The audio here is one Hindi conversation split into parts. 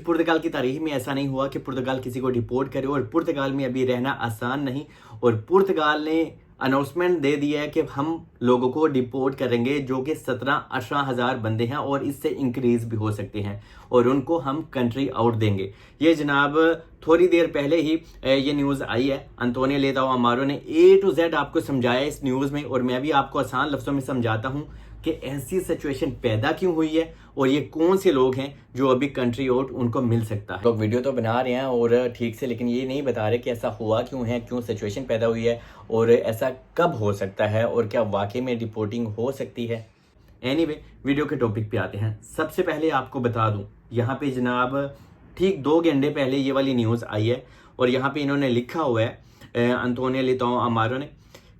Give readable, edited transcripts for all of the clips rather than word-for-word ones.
पुर्तगाल की तारीख में ऐसा नहीं हुआ कि पुर्तगाल किसी को डिपोर्ट करे, और पुर्तगाल में अभी रहना आसान नहीं। और पुर्तगाल ने अनाउंसमेंट दे दिया है कि हम लोगों को डिपोर्ट करेंगे जो कि 17-18 हज़ार बंदे हैं और इससे इंक्रीज भी हो सकते हैं, और उनको हम कंट्री आउट देंगे। ये जनाब थोड़ी देर पहले ही ये न्यूज़ आई है। अंतोनियो लेताओ अमारो ने A to Z आपको समझाया इस न्यूज़ में, और मैं भी आपको आसान लफ्ज़ों में समझाता हूँ कि ऐसी सिचुएशन पैदा क्यों हुई है और ये कौन से लोग हैं जो अभी कंट्री आउट उनको मिल सकता है। लोग वीडियो तो बना रहे हैं और ठीक से, लेकिन ये नहीं बता रहे कि ऐसा हुआ क्यों है, क्यों सिचुएशन पैदा हुई है और ऐसा कब हो सकता है और क्या वाकई में डिपोर्टिंग हो सकती है। एनीवे, वीडियो के टॉपिक पे आते हैं। सबसे पहले आपको बता दूं, यहाँ पे जनाब ठीक 2 घंटे पहले ये वाली न्यूज़ आई है, और यहाँ पे इन्होंने लिखा हुआ है अंतोनियो लेताओ अमारो ने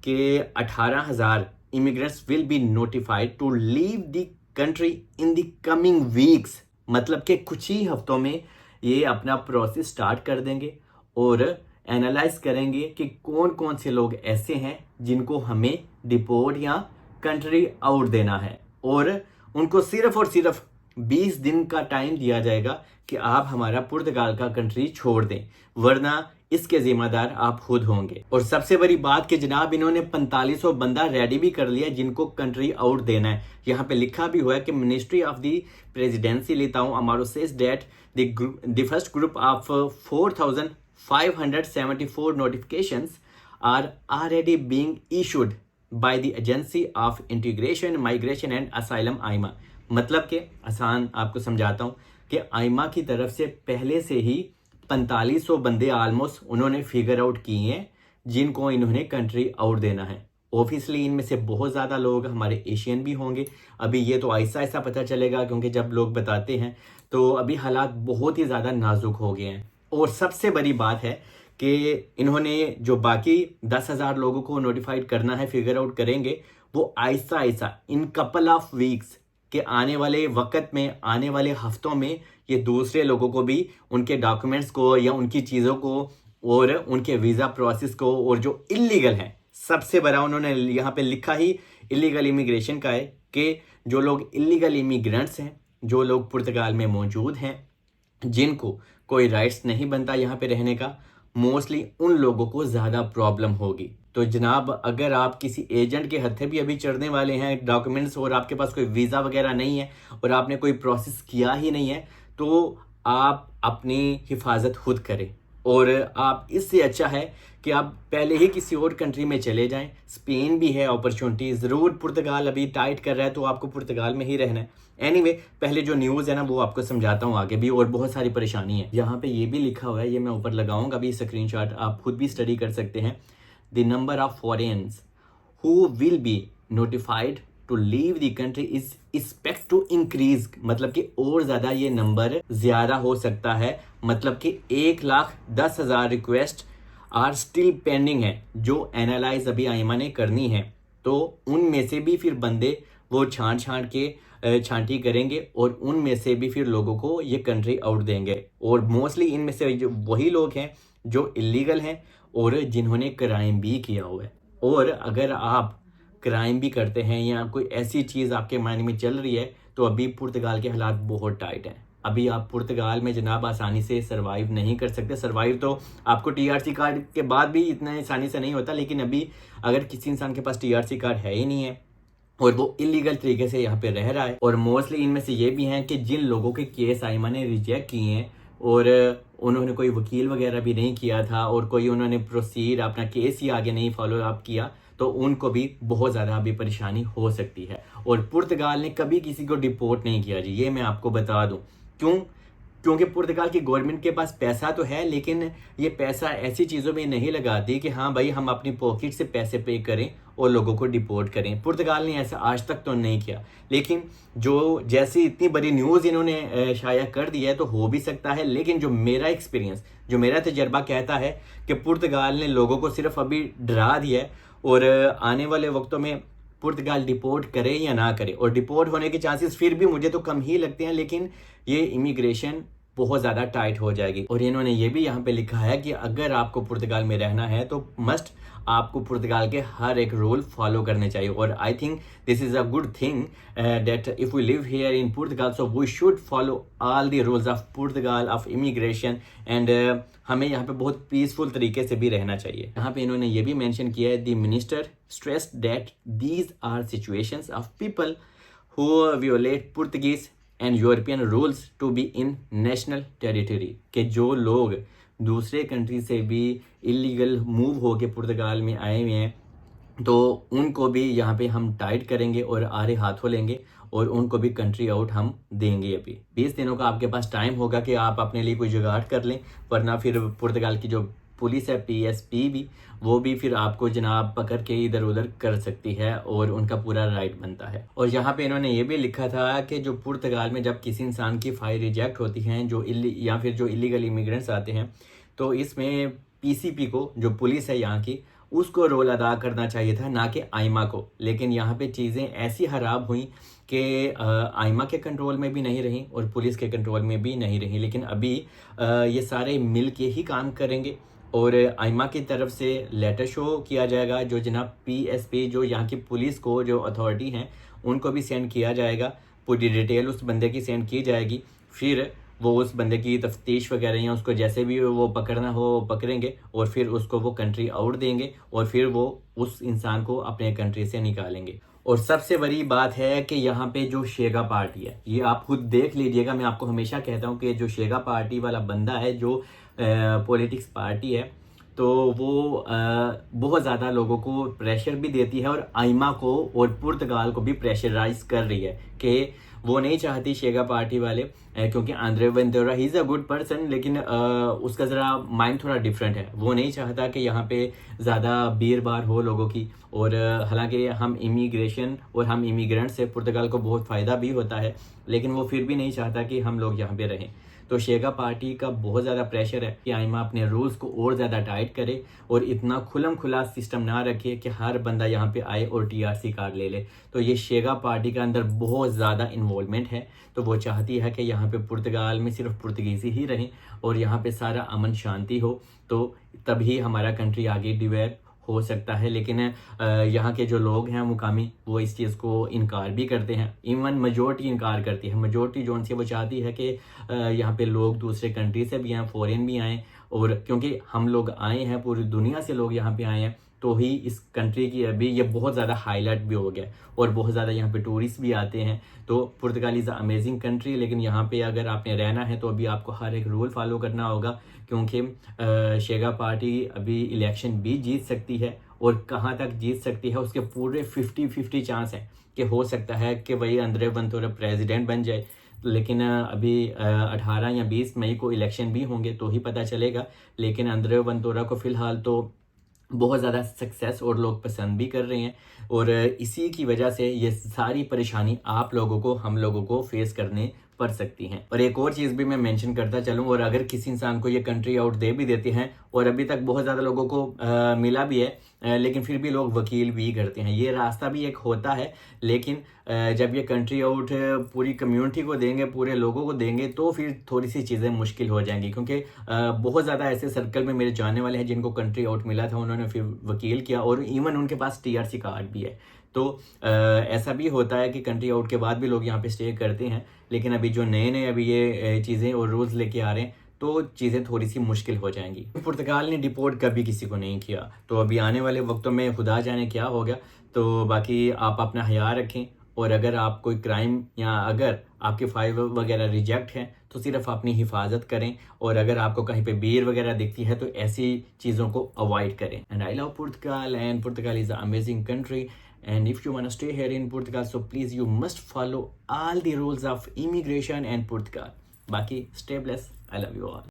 कि 18,000 immigrants will be notified to leave the country in the coming weeks। मतलब कि कुछ ही हफ्तों में ये अपना प्रोसेस स्टार्ट कर देंगे और एनालाइज करेंगे कि कौन कौन से लोग ऐसे हैं जिनको हमें डिपोर्ट या कंट्री आउट देना है, और उनको सिर्फ और सिर्फ 20 दिन का टाइम दिया जाएगा कि आप हमारा पुर्तगाल का कंट्री छोड़ दें, वरना इसके जिम्मेदार आप खुद होंगे। और सबसे बड़ी बात कि जनाब इन्होंने 4500 बंदा रेडी भी कर लिया जिनको कंट्री आउट देना है। यहाँ पे लिखा भी हुआ है कि मिनिस्ट्री ऑफ द प्रेसिडेंसी लेताओ अमारो says that the first group of 4574 notifications are already being issued by the agency of integration migration and asylum AIMA. मतलब कि आसान आपको समझाता हूँ कि आइमा की तरफ से पहले से ही 4500 बंदे ऑलमोस्ट उन्होंने फिगर आउट किए हैं जिनको इन्होंने कंट्री आउट देना है। ऑब्वियसली इनमें से बहुत ज़्यादा लोग हमारे एशियन भी होंगे। अभी ये तो ऐसा ऐसा पता चलेगा, क्योंकि जब लोग बताते हैं तो अभी हालात बहुत ही ज़्यादा नाजुक हो गए हैं। और सबसे बड़ी बात है कि इन्होंने जो बाकी 10,000 लोगों को नोटिफाइड करना है, फिगर आउट करेंगे, वो ऐसा ऐसा इन कपल ऑफ वीक्स के आने वाले वक्त में, आने वाले हफ्तों में ये दूसरे लोगों को भी उनके डॉक्यूमेंट्स को या उनकी चीज़ों को और उनके वीज़ा प्रोसेस को, और जो इलीगल हैं, सबसे बड़ा उन्होंने यहाँ पे लिखा ही इलीगल इमिग्रेशन का है कि जो लोग इलीगल इमिग्रेंट्स हैं, जो लोग पुर्तगाल में मौजूद हैं, जिनको कोई राइट्स नहीं बनता यहाँ पे रहने का, मोस्टली उन लोगों को ज़्यादा प्रॉब्लम होगी। तो जनाब अगर आप किसी एजेंट के हत्थे भी अभी चढ़ने वाले हैं डॉक्यूमेंट्स, और आपके पास कोई वीज़ा वगैरह नहीं है और आपने कोई प्रोसेस किया ही नहीं है, तो आप अपनी हिफाजत खुद करें। और आप इससे अच्छा है कि आप पहले ही किसी और कंट्री में चले जाएं। स्पेन भी है अपॉर्चुनिटी, ज़रूर पुर्तगाल अभी टाइट कर रहा है तो आपको पुर्तगाल में ही रहना है। एनीवे, पहले जो न्यूज़ है ना वो आपको समझाता हूँ आगे भी, और बहुत सारी परेशानी है। यहाँ पे ये भी लिखा हुआ है, ये मैं ऊपर लगाऊंगा अभी स्क्रीनशॉट, आप खुद भी स्टडी कर सकते हैं। The number of foreigners who will be notified to leave the country is expect to increase. मतलब कि और ज़्यादा ये नंबर ज़्यादा हो सकता है। मतलब कि 1,10,000 रिक्वेस्ट आर स्टिल पेंडिंग है जो एनालाइज अभी आइमा ने करनी है। तो उनमें से भी फिर बंदे वो छांटी करेंगे और उनमें से भी फिर लोगों को ये कंट्री आउट देंगे। और मोस्टली इनमें से जो वही लोग हैं जो इलीगल हैं और जिन्होंने क्राइम भी किया हुआ है। और अगर आप क्राइम भी करते हैं या कोई ऐसी चीज़ आपके माइंड में चल रही है, तो अभी पुर्तगाल के हालात बहुत टाइट हैं। अभी आप पुर्तगाल में जनाब आसानी से सरवाइव नहीं कर सकते। सरवाइव तो आपको TRC कार्ड के बाद भी इतना आसानी से नहीं होता, लेकिन अभी अगर किसी इंसान के पास TRC कार्ड है ही नहीं है और वो इलीगल तरीके से यहाँ पे रह रहा है, और मोस्टली इनमें से ये भी हैं कि जिन लोगों के केस आइमा ने रिजेक्ट किए हैं और उन्होंने कोई वकील वगैरह भी नहीं किया था और कोई उन्होंने प्रोसीड अपना केस ही आगे नहीं फॉलो अप किया, तो उनको भी बहुत ज़्यादा अभी परेशानी हो सकती है। और पुर्तगाल ने कभी किसी को डिपोर्ट नहीं किया जी, ये मैं आपको बता दूं। क्यों? क्योंकि पुर्तगाल की गवर्नमेंट के पास पैसा तो है, लेकिन ये पैसा ऐसी चीज़ों में नहीं लगाती कि हाँ भाई हम अपनी पॉकेट से पैसे पे करें और लोगों को डिपोर्ट करें। पुर्तगाल ने ऐसा आज तक तो नहीं किया, लेकिन जो जैसी इतनी बड़ी न्यूज़ इन्होंने शाया कर दिया है तो हो भी सकता है। लेकिन जो मेरा एक्सपीरियंस, जो मेरा तजर्बा कहता है कि पुर्तगाल ने लोगों को सिर्फ अभी डरा दिया है, और आने वाले वक्तों में पुर्तगाल डिपोर्ट करे या ना करे, और डिपोर्ट होने के चांसेस फिर भी मुझे तो कम ही लगते हैं, लेकिन ये इमिग्रेशन बहुत ज़्यादा टाइट हो जाएगी। और इन्होंने ये भी यहाँ पे लिखा है कि अगर आपको पुर्तगाल में रहना है तो मस्ट आपको पुर्तगाल के हर एक रूल फॉलो करने चाहिए। और I think this is a good thing that if we live here in Portugal so we should follow all the rules of Portugal of immigration and हमें यहाँ पे बहुत पीसफुल तरीके से भी रहना चाहिए। यहाँ पे इन्होंने ये भी मेंशन किया है, the minister stressed that these are situations of people who violate Portuguese and European rules to be in national territory, कि जो लोग दूसरे कंट्री से भी इलीगल मूव होके पुर्तगाल में आए हुए हैं तो उनको भी यहाँ पे हम टाइट करेंगे और आड़े हाथों लेंगे और उनको भी कंट्री आउट हम देंगे। अभी 20 दिनों का आपके पास टाइम होगा कि आप अपने लिए कोई जुगाड़ कर लें, वरना फिर पुर्तगाल की जो पुलिस है PSP भी, वो भी फिर आपको जनाब पकड़ के इधर उधर कर सकती है और उनका पूरा राइट बनता है। और यहाँ पे इन्होंने ये भी लिखा था कि जो पुर्तगाल में जब किसी इंसान की फाइल रिजेक्ट होती हैं या फिर जो इलीगल इमिग्रेंट्स आते हैं तो इसमें PCP को, जो पुलिस है यहाँ की, उसको रोल अदा करना चाहिए था, ना कि आइमा को। लेकिन यहाँ पे चीज़ें ऐसी खराब हुई कि आइमा के कंट्रोल में भी नहीं रही और पुलिस के कंट्रोल में भी नहीं रही। लेकिन अभी ये सारे मिल के ही काम करेंगे और आइमा की तरफ से लेटर शो किया जाएगा, जो जनाब PSP, जो यहाँ की पुलिस को, जो अथॉरिटी हैं, उनको भी सेंड किया जाएगा। पूरी डिटेल उस बंदे की सेंड की जाएगी, फिर वो उस बंदे की तफ्तीश वगैरह या उसको जैसे भी वो पकड़ना हो वो पकड़ेंगे और फिर उसको वो कंट्री आउट देंगे और फिर वो उस इंसान को अपने कंट्री से निकालेंगे। और सबसे बड़ी बात है कि यहाँ पे जो शेगा पार्टी है, ये आप खुद देख लीजिएगा, मैं आपको हमेशा कहता हूँ कि जो शेगा पार्टी वाला बंदा है, जो पॉलिटिक्स पार्टी है, तो वो बहुत ज़्यादा लोगों को प्रेशर भी देती है और आइमा को और पुर्तगाल को भी प्रेशराइज कर रही है कि वो नहीं चाहती शेगा पार्टी वाले, क्योंकि Andre Ventura he is a good person, लेकिन उसका ज़रा माइंड थोड़ा डिफरेंट है। वो नहीं चाहता कि यहाँ पे ज़्यादा भीड़ भाड़ हो लोगों की। और हालांकि हम इमिग्रेशन और हम इमिग्रेंट से पुर्तगाल को बहुत फ़ायदा भी होता है, लेकिन वो फिर भी नहीं चाहता कि हम लोग यहाँ पे रहें। तो शेगा पार्टी का बहुत ज़्यादा प्रेशर है कि आइमा अपने रूल्स को और ज़्यादा टाइट करे और इतना खुलम खुला सिस्टम ना रखे कि हर बंदा यहाँ पे आए और TRC कार्ड ले ले। तो ये शेगा पार्टी का अंदर बहुत ज़्यादा इन्वॉल्वमेंट है, तो वो चाहती है कि यहाँ पे पुर्तगाल में सिर्फ पुर्तगीज़ी ही रहें और यहाँ पे सारा अमन शांति हो, तो तभी हमारा कंट्री आगे डिवेलप हो सकता है। लेकिन यहाँ के जो लोग हैं मुकामी, वो इस चीज़ को इनकार भी करते हैं। इवन मेजॉरिटी इनकार करती है। मेजॉरिटी जो उनसे वो चाहती है कि यहाँ पे लोग दूसरे कंट्री से भी आएँ, फॉरेन भी आएँ, और क्योंकि हम लोग आए हैं, पूरी दुनिया से लोग यहाँ पे आए हैं, तो ही इस कंट्री की अभी ये बहुत ज़्यादा हाईलाइट भी हो गया और बहुत ज़्यादा यहाँ पे टूरिस्ट भी आते हैं। तो पुर्तगाल इज़ अ अमेजिंग कंट्री, लेकिन यहाँ पे अगर आपने रहना है तो अभी आपको हर एक रूल फॉलो करना होगा, क्योंकि शेगा पार्टी अभी इलेक्शन भी जीत सकती है और कहाँ तक जीत सकती है उसके पूरे 50-50 चांस हैं कि हो सकता है कि वही आंद्रे वेंतुरा प्रेसिडेंट बन जाए। लेकिन अभी 18 या 20 मई को इलेक्शन भी होंगे तो ही पता चलेगा। लेकिन आंद्रे वेंतुरा को फ़िलहाल तो बहुत ज़्यादा सक्सेस और लोग पसंद भी कर रहे हैं, और इसी की वजह से ये सारी परेशानी आप लोगों को, हम लोगों को फेस करने पड़ सकती हैं। और एक और चीज़ भी मैं मेंशन करता चलूँ, और अगर किसी इंसान को ये कंट्री आउट दे भी देते हैं, और अभी तक बहुत ज़्यादा लोगों को मिला भी है, लेकिन फिर भी लोग वकील भी करते हैं। ये रास्ता भी एक होता है, लेकिन जब ये कंट्री आउट पूरी कम्युनिटी को देंगे, पूरे लोगों को देंगे, तो फिर थोड़ी सी चीज़ें मुश्किल हो जाएंगी। क्योंकि बहुत ज़्यादा ऐसे सर्कल में मेरे जानने वाले हैं जिनको कंट्री आउट मिला था, उन्होंने फिर वकील किया और इवन उनके पास TRC कार्ड भी है। तो ऐसा भी होता है कि कंट्री आउट के बाद भी लोग यहाँ पे स्टे करते हैं। लेकिन अभी जो नए नए अभी ये चीज़ें और रूल्स लेके आ रहे हैं, तो चीज़ें थोड़ी सी मुश्किल हो जाएंगी। पुर्तगाल ने डिपोर्ट कभी किसी को नहीं किया, तो अभी आने वाले वक्तों में खुदा जाने क्या होगा। तो बाकी आप अपना हया रखें, और अगर आप कोई क्राइम या अगर आपके फाइल वगैरह रिजेक्ट हैं तो सिर्फ अपनी हिफाजत करें, और अगर आपको कहीं पे भीड़ वगैरह दिखती है तो ऐसी चीज़ों को अवॉइड करें। And I love Portugal, and Portugal is a amazing country, and if you want to stay here in Portugal, so please you must follow all the rules of immigration and Portugal. Baki, stay blessed. I love you all.